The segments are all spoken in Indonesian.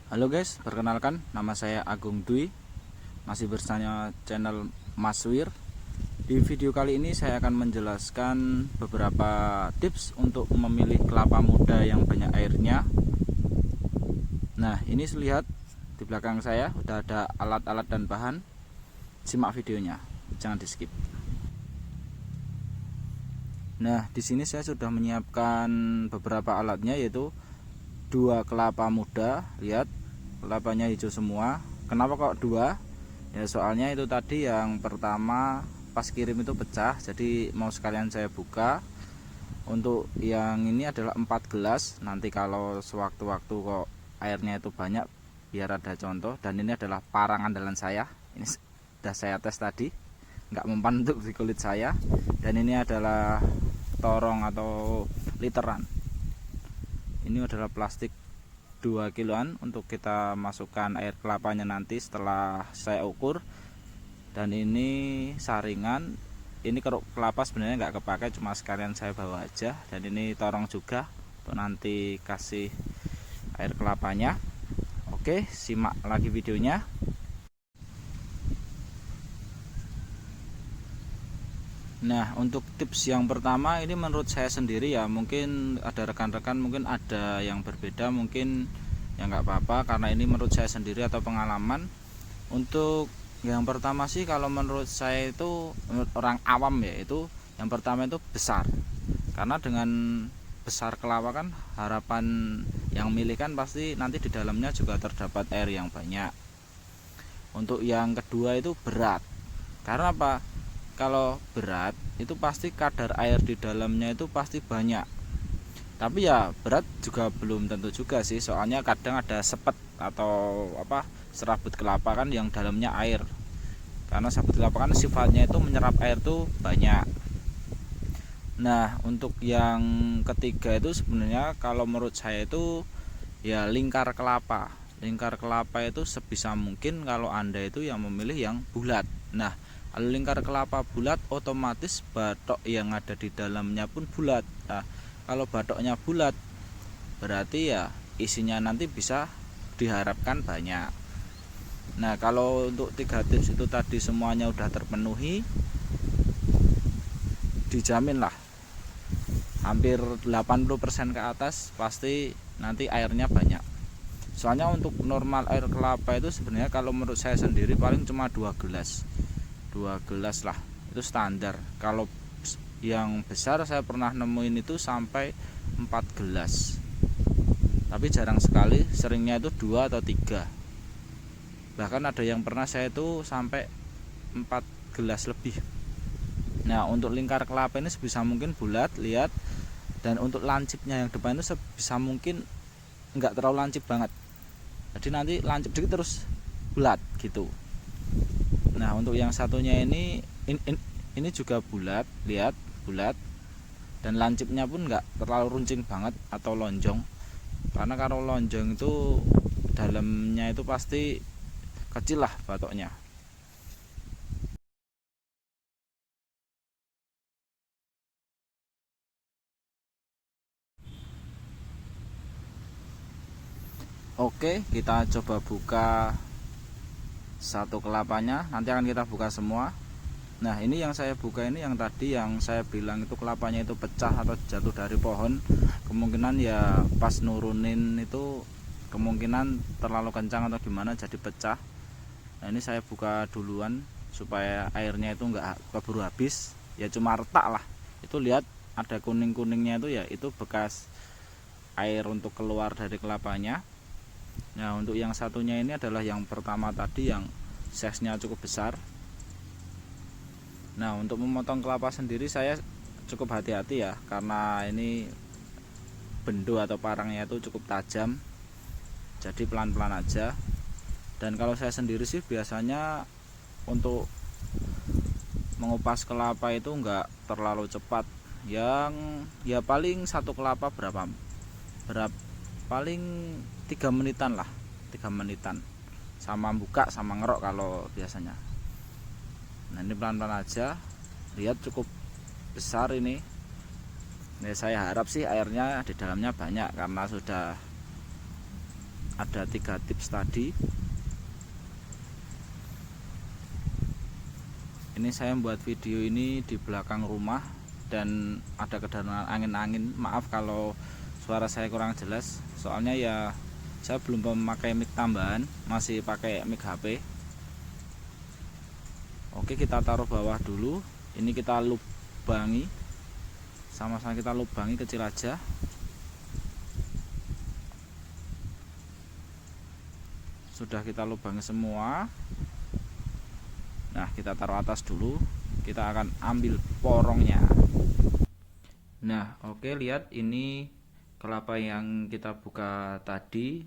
Halo guys, perkenalkan nama saya Agung Dwi. Masih bersama channel Mas Wir. Di video kali ini saya akan menjelaskan beberapa tips untuk memilih kelapa muda yang banyak airnya. Nah, ini lihat di belakang saya udah ada alat-alat dan bahan. Simak videonya, jangan di skip. Nah, di sini saya sudah menyiapkan beberapa alatnya, yaitu 2 kelapa muda. Lihat, kelapanya hijau semua. Kenapa kok 2? Ya soalnya itu tadi yang pertama pas kirim itu pecah, jadi mau sekalian saya buka. Untuk yang ini adalah 4 gelas. Nanti kalau sewaktu-waktu kok airnya itu banyak, biar ada contoh. Dan ini adalah parang andalan saya. Ini sudah saya tes tadi, nggak mempan untuk di kulit saya. Dan ini adalah torong atau literan. Ini adalah plastik 2 kiloan untuk kita masukkan air kelapanya nanti setelah saya ukur. Dan ini saringan, ini keruk kelapa sebenarnya nggak kepakai, cuma sekalian saya bawa aja. Dan ini torong juga untuk nanti kasih air kelapanya. Oke, simak lagi videonya. Nah, untuk tips yang pertama ini menurut saya sendiri ya, mungkin ada rekan-rekan mungkin ada yang berbeda, mungkin ya nggak apa-apa, karena ini menurut saya sendiri atau pengalaman. Untuk yang pertama sih, kalau menurut saya itu, menurut orang awam ya, itu yang pertama itu besar. Karena dengan besar kelapa kan harapan yang milih kan pasti nanti di dalamnya juga terdapat air yang banyak. Untuk yang kedua itu berat. Karena apa? Kalau berat itu pasti kadar air di dalamnya itu pasti banyak. Tapi ya berat juga belum tentu juga sih, soalnya kadang ada sepet atau serabut kelapa kan yang dalamnya air. Karena serabut kelapa kan sifatnya itu menyerap air tuh banyak. Nah, untuk yang ketiga itu sebenarnya kalau menurut saya itu ya lingkar kelapa. Lingkar kelapa itu sebisa mungkin kalau Anda itu yang memilih yang bulat. Nah, kalau lingkar kelapa bulat, otomatis batok yang ada di dalamnya pun bulat. Nah, kalau batoknya bulat, berarti ya isinya nanti bisa diharapkan banyak. Nah, kalau untuk 3 tips itu tadi semuanya udah terpenuhi, dijamin lah hampir 80% ke atas pasti nanti airnya banyak. Soalnya untuk normal air kelapa itu sebenarnya kalau menurut saya sendiri paling cuma 2 gelas. 2 gelas lah, itu standar. Kalau yang besar saya pernah nemuin itu sampai 4 gelas. Tapi jarang sekali, seringnya itu 2 atau 3. Bahkan ada yang pernah saya itu sampai 4 gelas lebih. Nah, untuk lingkar kelapa ini sebisa mungkin bulat, lihat. Dan untuk lancipnya yang depan itu sebisa mungkin enggak terlalu lancip banget. Jadi nanti lancip dikit terus bulat gitu. Nah, untuk yang satunya ini juga bulat, lihat, bulat. Dan lancipnya pun enggak terlalu runcing banget atau lonjong. Karena kalau lonjong itu dalamnya itu pasti kecil lah batoknya. Oke, kita coba buka satu kelapanya. Nanti akan kita buka semua. Nah, ini yang saya buka ini yang tadi yang saya bilang itu kelapanya itu pecah atau jatuh dari pohon. Kemungkinan ya pas nurunin itu kemungkinan terlalu kencang atau gimana jadi pecah. Nah, ini saya buka duluan supaya airnya itu enggak keburu habis. Ya cuma retak lah. Itu lihat ada kuning-kuningnya itu ya, itu bekas air untuk keluar dari kelapanya. Nah, untuk yang satunya ini adalah yang pertama tadi yang size-nya cukup besar. Nah, untuk memotong kelapa sendiri saya cukup hati-hati ya, karena ini bendo atau parangnya itu cukup tajam. Jadi pelan-pelan aja. Dan kalau saya sendiri sih biasanya untuk mengupas kelapa itu enggak terlalu cepat. Yang ya paling satu kelapa berapa paling 3 menitan lah, 3 menitan sama buka sama ngerok kalau biasanya. Nah, ini pelan-pelan aja, lihat cukup besar ini. Nah, saya harap sih airnya di dalamnya banyak karena sudah ada 3 tips tadi. Ini saya membuat video ini di belakang rumah dan ada kedatangan angin-angin. Maaf kalau suara saya kurang jelas, soalnya ya saya belum memakai mic tambahan, masih pakai mic HP. Oke, kita taruh bawah dulu. Ini kita lubangi, sama-sama kita lubangi kecil aja. Sudah kita lubangi semua. Nah, kita taruh atas dulu. Kita akan ambil porongnya. Nah, oke, lihat ini kelapa yang kita buka tadi.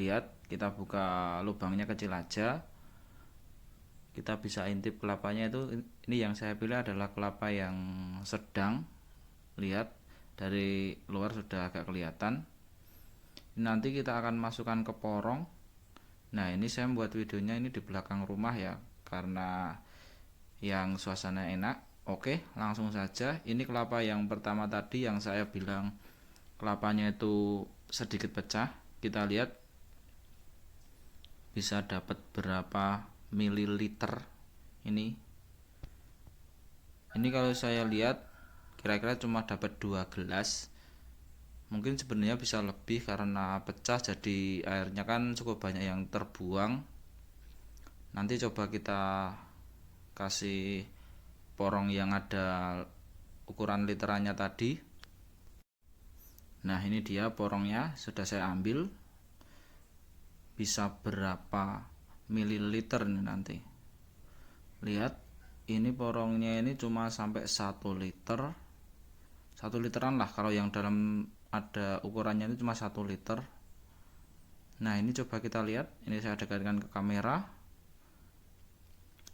Lihat, kita buka lubangnya kecil aja. Kita bisa intip kelapanya itu. Ini yang saya pilih adalah kelapa yang sedang. Lihat, dari luar sudah agak kelihatan. Nanti kita akan masukkan ke porong. Nah, ini saya membuat videonya ini di belakang rumah ya, karena yang suasana enak. Oke, langsung saja. Ini kelapa yang pertama tadi yang saya bilang kelapanya itu sedikit pecah. Kita lihat bisa dapat berapa mililiter ini. Ini kalau saya lihat kira-kira cuma dapat 2 gelas. Mungkin sebenarnya bisa lebih karena pecah, jadi airnya kan cukup banyak yang terbuang. Nanti coba kita kasih porong yang ada ukuran literannya tadi. Nah, ini dia porongnya sudah saya ambil. Bisa berapa mililiter ini nanti. Lihat, ini porongnya ini cuma sampai 1 liter. 1 literan lah, kalau yang dalam ada ukurannya itu cuma 1 liter. Nah, ini coba kita lihat. Ini saya dekatkan ke kamera.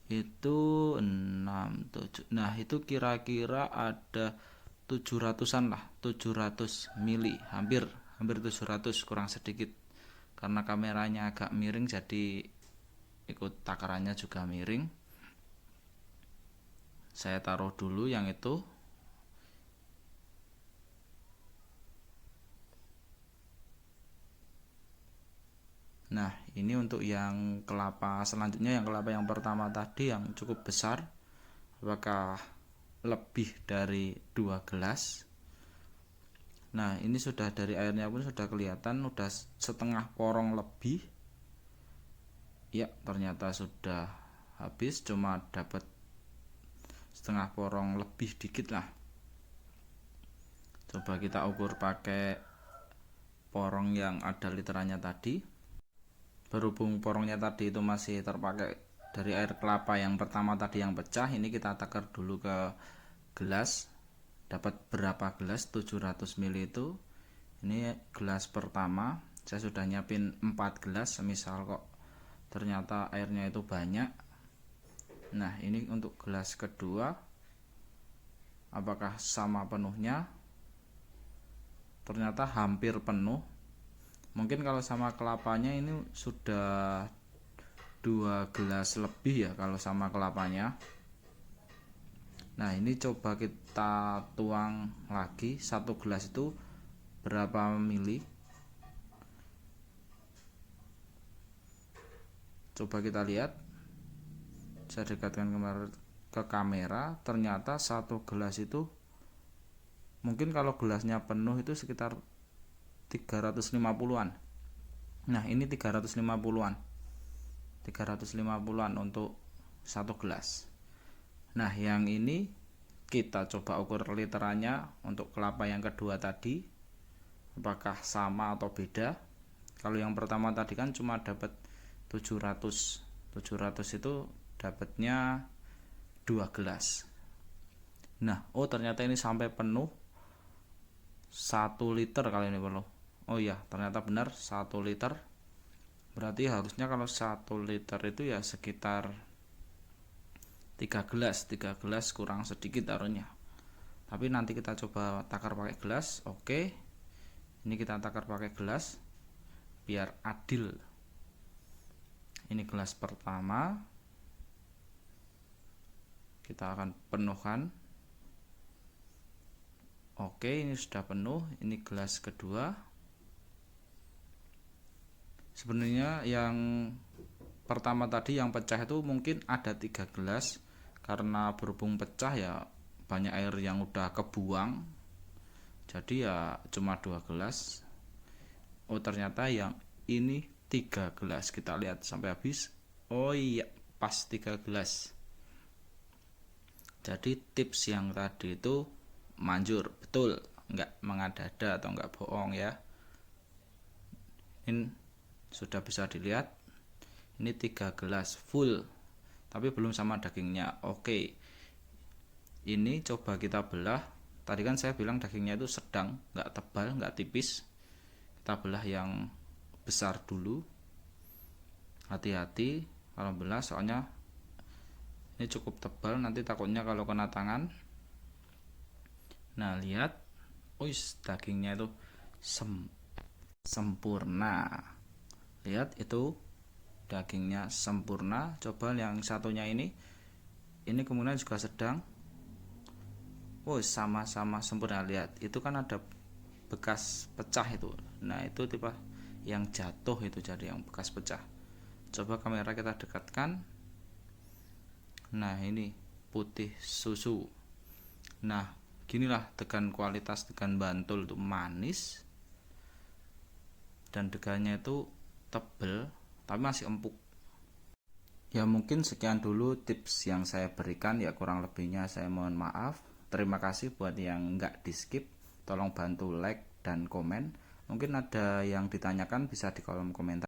Itu 6, 7. Nah, itu kira-kira ada 700-an lah, 700 mili, hampir 700, kurang sedikit. Karena kameranya agak miring, jadi ikut takarannya juga miring. Saya taruh dulu yang itu. Nah, ini untuk yang kelapa selanjutnya, yang kelapa yang pertama tadi yang cukup besar. Apakah lebih dari 2 gelas? Nah, ini sudah dari airnya pun sudah kelihatan, sudah setengah porong lebih. Ya, ternyata sudah habis, cuma dapat setengah porong lebih dikit lah. Coba kita ukur pakai porong yang ada literannya tadi. Berhubung porongnya tadi itu masih terpakai dari air kelapa yang pertama tadi yang pecah, ini kita takar dulu ke gelas. Dapat berapa gelas? 700 ml itu. Ini gelas pertama. Saya sudah nyiapin 4 gelas, semisal kok ternyata airnya itu banyak. Nah, ini untuk gelas kedua. Apakah sama penuhnya? Ternyata hampir penuh. Mungkin kalau sama kelapanya ini sudah 2 gelas lebih ya kalau sama kelapanya. Nah, ini coba kita tuang lagi. 1 gelas itu berapa mili? Coba kita lihat. Saya dekatkan ke kamera. Ternyata 1 gelas itu mungkin kalau gelasnya penuh itu sekitar 350-an. Nah, ini 350-an. 350-an untuk 1 gelas. Nah, yang ini kita coba ukur literannya untuk kelapa yang kedua tadi. Apakah sama atau beda? Kalau yang pertama tadi kan cuma dapat 700. 700 itu dapatnya 2 gelas. Nah, oh ternyata ini sampai penuh 1 liter kali ini perlu. Oh iya, ternyata benar 1 liter. Berarti harusnya kalau 1 liter itu ya sekitar 3 gelas. 3 gelas kurang sedikit taruhnya. Tapi nanti kita coba takar pakai gelas. Oke. Ini kita takar pakai gelas biar adil. Ini gelas pertama. Kita akan penuhkan. Oke, ini sudah penuh. Ini gelas kedua. Sebenarnya yang pertama tadi yang pecah itu mungkin ada 3 gelas, karena berhubung pecah ya banyak air yang udah kebuang, jadi ya cuma 2 gelas. Oh ternyata yang ini 3 gelas, kita lihat sampai habis. Oh iya, pas 3 gelas. Jadi tips yang tadi itu manjur, betul, nggak mengada-ada atau nggak bohong ya. Ini sudah bisa dilihat, ini 3 gelas full, tapi belum sama dagingnya. Oke, ini coba kita belah. Tadi kan saya bilang dagingnya itu sedang, nggak tebal, nggak tipis. Kita belah yang besar dulu. Hati-hati kalau belah, soalnya ini cukup tebal, nanti takutnya kalau kena tangan. Nah lihat, dagingnya itu sempurna. Lihat itu dagingnya sempurna. Coba yang satunya ini kemudian juga sedang. Sama-sama sempurna. Lihat, itu kan ada bekas pecah itu. Nah itu tipe yang jatuh, itu jadi yang bekas pecah. Coba kamera kita dekatkan. Nah ini putih susu. Nah ginilah degan kualitas degan Bantul, itu manis dan degannya itu tebel tapi masih empuk. Ya mungkin sekian dulu tips yang saya berikan, ya kurang lebihnya saya mohon maaf. Terima kasih buat yang nggak di skip, tolong bantu like dan komen. Mungkin ada yang ditanyakan bisa di kolom komentar.